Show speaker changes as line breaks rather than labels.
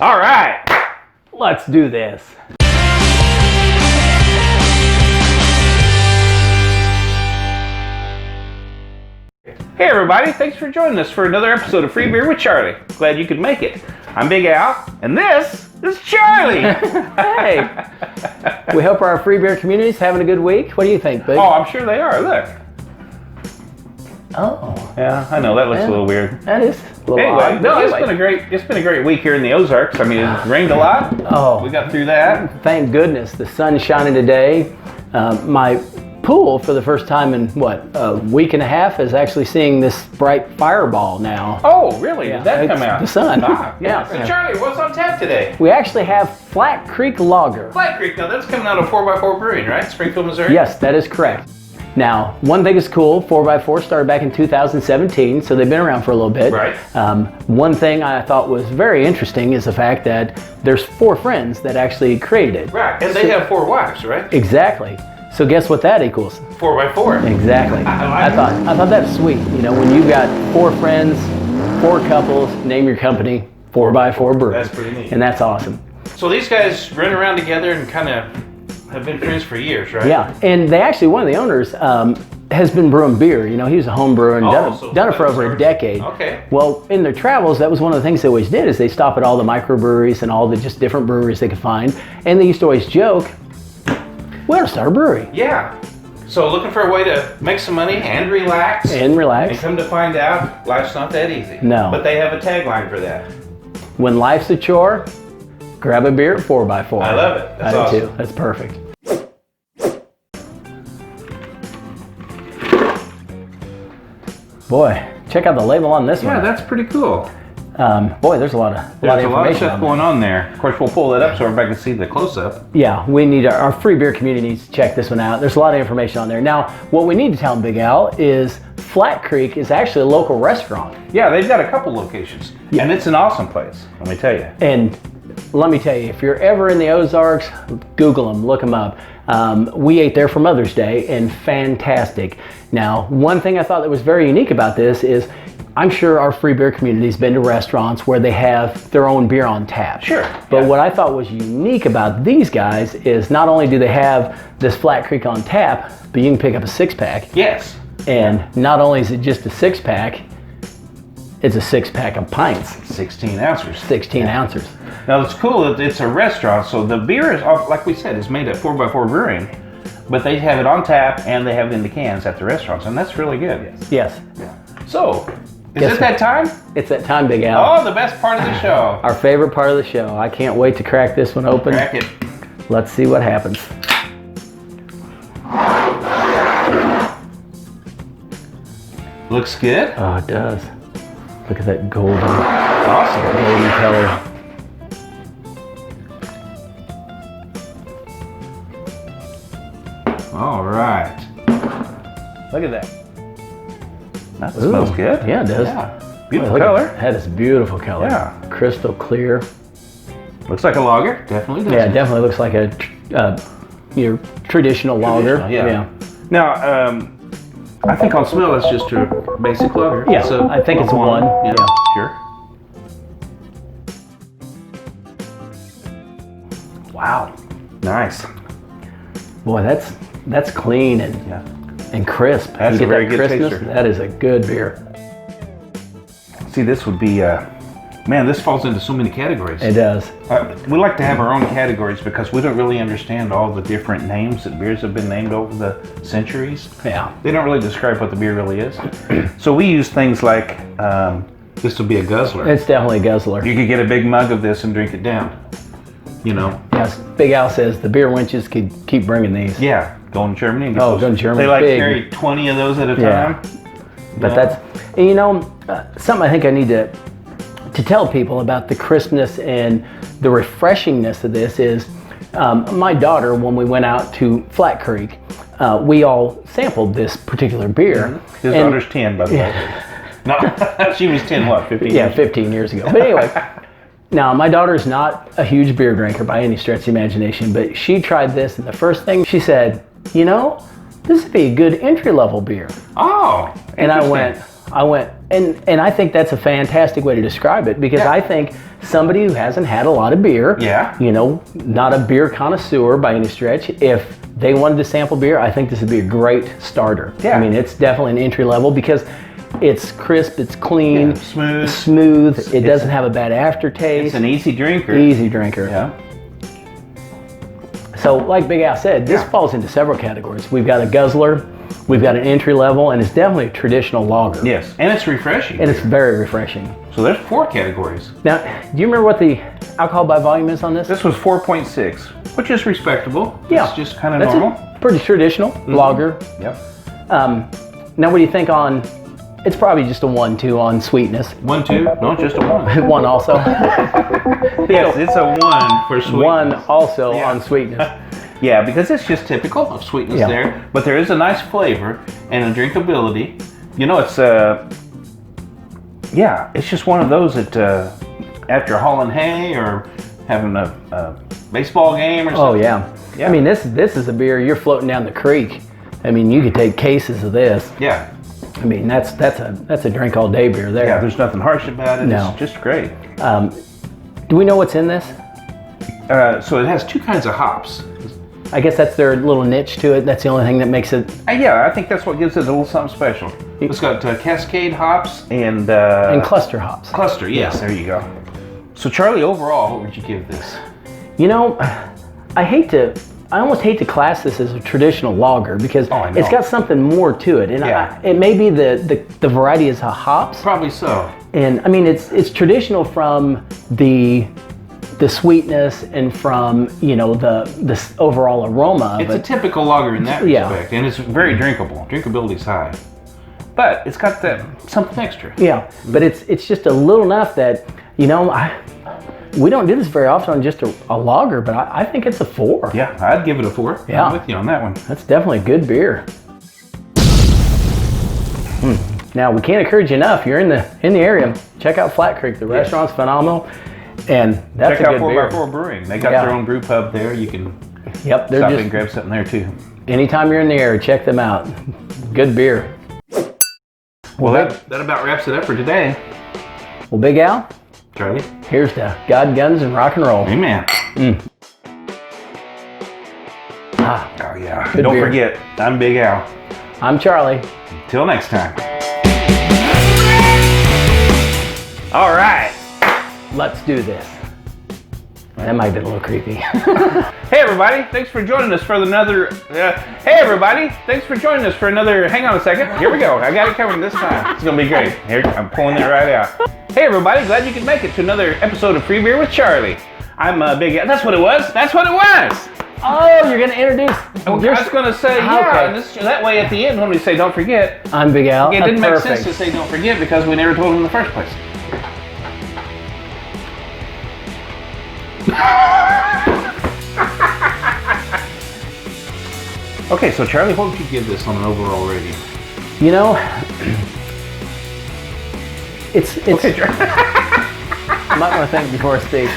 All right, let's do this. Hey everybody, thanks for joining us for another episode of Free Beer with Charlie. Glad you could make it. I'm Big Al, and this is Charlie.
Hey, we hope our free beer community's having a good week. What do you think, Big?
Oh, I'm sure they are, look.
Oh.
Yeah, I know, that looks a little weird.
That is a little
Anyway,
odd.
no, it's been a great week here in the Ozarks. I mean, it rained a lot.
Oh.
We got through that.
Thank goodness, the sun's shining today. My pool, for the first time in, a week and a half, is actually seeing this bright fireball now.
Oh, really?
Yeah,
Did that come out?
The sun.
Ah,
Yeah.
So Charlie, what's on tap today?
We actually have Flat Creek Lager.
Flat Creek, now that's coming out of 4x4 Brewing, right? Springfield, Missouri?
Yes, that is correct. Now, one thing is cool, 4x4 started back in 2017, so they've been around for a little bit.
Right.
One thing I thought was very interesting is the fact that there's 4 friends that actually created it.
Right, and they have 4 wives, right?
Exactly. So guess what that equals?
4x4.
Exactly. I thought that's sweet. You know, when you've got 4 friends, 4 couples, name your company 4x4 Brewing.
That's pretty neat.
And that's awesome.
So these guys run around together and kind of have been friends for years, right?
Yeah, and they actually, one of the owners has been brewing beer. You know, he was a home brewer and done it for over a decade.
Okay.
Well, in their travels, that was one of the things they always did, is they stop at all the microbreweries and all the just different breweries they could find. And they used to always joke, we ought to start a brewery.
Yeah. So looking for a way to make some money and relax.
And relax.
And come to find out, life's not that easy.
No.
But they have a tagline for that.
When life's a chore, grab a beer at 4x4.
I love it. That's
I
awesome.
do too. That's perfect. Boy, check out the label on this one.
Yeah, that's pretty cool.
Boy, there's a lot of information.
There's a lot of stuff
on
going on there. Of course, we'll pull that up so everybody can see the close-up.
Yeah, we need our free beer community needs to check this one out. There's a lot of information on there. Now, what we need to tell them, Big Al, is Flat Creek is actually a local restaurant.
Yeah, they've got a couple locations. Yeah. And it's an awesome place, let me tell you.
And let me tell you, if you're ever in the Ozarks, Google them, look them up. We ate there for Mother's Day, and fantastic. Now, one thing I thought that was very unique about this is, I'm sure our free beer community's been to restaurants where they have their own beer on tap.
Sure.
But what I thought was unique about these guys is not only do they have this Flat Creek on tap, but you can pick up a 6-pack.
Yes.
And not only is it just a 6-pack, it's a 6-pack of pints.
16 ounces.
16 ounces.
Now, it's cool that it's a restaurant, so the beer is, like we said, is made at 4x4 Brewing, but they have it on tap and they have it in the cans at the restaurants, and that's really good.
Yes.
So, is it that time?
It's that time, Big Al.
Oh, the best part of the show.
Our favorite part of the show. I can't wait to crack this one open.
Crack it.
Let's see what happens.
Looks good.
Oh, it does. Look at that golden
Awesome.
color.
All right. Look at that. That
Ooh,
smells good.
Yeah, it does.
Yeah. Beautiful
Look at
color.
That is beautiful color.
Yeah.
Crystal clear.
Looks like a lager. Definitely does.
Yeah, it definitely looks like a your traditional lager.
Yeah. Now, I think on smell it's just a basic lager.
Yeah, I think it's one.
Yeah,
Yeah.
sure. Wow. Nice.
Boy, that's clean and crisp.
That's
you get
a very
that
good
crispness?
taster.
That is a good beer.
See, this would be, man, this falls into so many categories.
It does.
We like to have our own categories because we don't really understand all the different names that beers have been named over the centuries.
Yeah.
They don't really describe what the beer really is. So we use things like, this would be a guzzler.
It's definitely a guzzler.
You could get a big mug of this and drink it down. You know?
Yes, Big Al says the beer winches could keep bringing these.
Yeah, going to Germany.
Oh, going to Germany.
They like
big.
carry 20 of those at a
Yeah.
time.
But that's, and you know, something I think I need to tell people about the crispness and the refreshingness of this is, my daughter, when we went out to Flat Creek, we all sampled this particular beer.
Mm-hmm. His daughter's 10, by the way. No, she was 10, what, 15
Yeah,
years?
15 years ago. But anyway, now my daughter's not a huge beer drinker by any stretch of the imagination, but she tried this, and the first thing she said, you know, this would be a good entry-level beer.
Oh,
And I went, I went, and I think that's a fantastic way to describe it, because I think somebody who hasn't had a lot of beer, you know, not a beer connoisseur by any stretch, if they wanted to sample beer, I think this would be a great starter. I mean, it's definitely an entry level because it's crisp, it's clean, smooth. It doesn't have a bad aftertaste.
It's an easy drinker.
Easy drinker. Yeah. So, like Big Al said, this falls into several categories. We've got a guzzler, we've got an entry level, and it's definitely a traditional lager.
Yes, and it's refreshing.
And it's very refreshing.
So there's 4 categories.
Now, do you remember what the alcohol by volume is on this?
This was 4.6, which is respectable.
Yeah.
It's just kind of normal.
Pretty traditional lager.
Yep.
Now, what do you think on, it's probably just a 1-2 on sweetness.
1, 2? No, just a 1.
1 also.
Yes, it's a 1 for sweetness.
1 also on sweetness.
Yeah, because it's just typical of sweetness there, but there is a nice flavor and a drinkability. You know, it's it's just one of those that after hauling hay or having a baseball game or something.
Oh yeah. I mean, this is a beer you're floating down the creek. I mean, you could take cases of this.
Yeah.
I mean, that's a drink all day beer there.
Yeah, there's nothing harsh about it.
No.
It's just great.
Do we know what's in this?
So it has 2 kinds of hops.
I guess that's their little niche to it. That's the only thing that makes it.
Yeah, I think that's what gives it a little something special. It's got Cascade hops and
cluster hops.
Cluster, yes, there you go. So Charlie, overall, what would you give this?
You know, I almost hate to class this as a traditional lager because it's got something more to it, and it may be the variety is hops.
Probably so.
And I mean, it's traditional from the sweetness and from, you know, the overall aroma.
It's a typical lager in that respect, and it's very drinkable. Drinkability's high, but it's got that something extra.
Yeah, but it's just a little enough that, you know, we don't do this very often on just a lager, but I think it's a 4.
Yeah, I'd give it a 4.
Yeah.
I'm with you on that one.
That's definitely a good beer. Now, we can't encourage you enough. You're in the area. Check out Flat Creek. The restaurant's phenomenal. And that's
Check
a
out
good beer.
4x4 Brewing. They got their own brew pub there. You can stop and grab something there too.
Anytime you're in the area, check them out. Good beer.
Well, that about wraps it up for today.
Well, Big Al,
Charlie,
here's to God, guns, and rock and roll.
Amen. Oh yeah. Don't forget, I'm Big Al.
I'm Charlie.
Till next time. All right.
Let's do this. That might have been a little creepy.
Hey everybody, thanks for joining us for another. Hang on a second. Here we go. I got it covered this time. It's gonna be great. Here, I'm pulling it right out. Hey everybody, glad you could make it to another episode of Free Beer with Charlie. I'm Big Al. That's what it was.
Oh, you're gonna introduce.
I was gonna say and that way at the end when we say don't forget.
I'm Big Al.
It didn't make sense to say don't forget because we never told him in the first place. Okay, so Charlie, what would you give this on an overall rating?
You know, it's.
Okay,
I might want to think before I speak.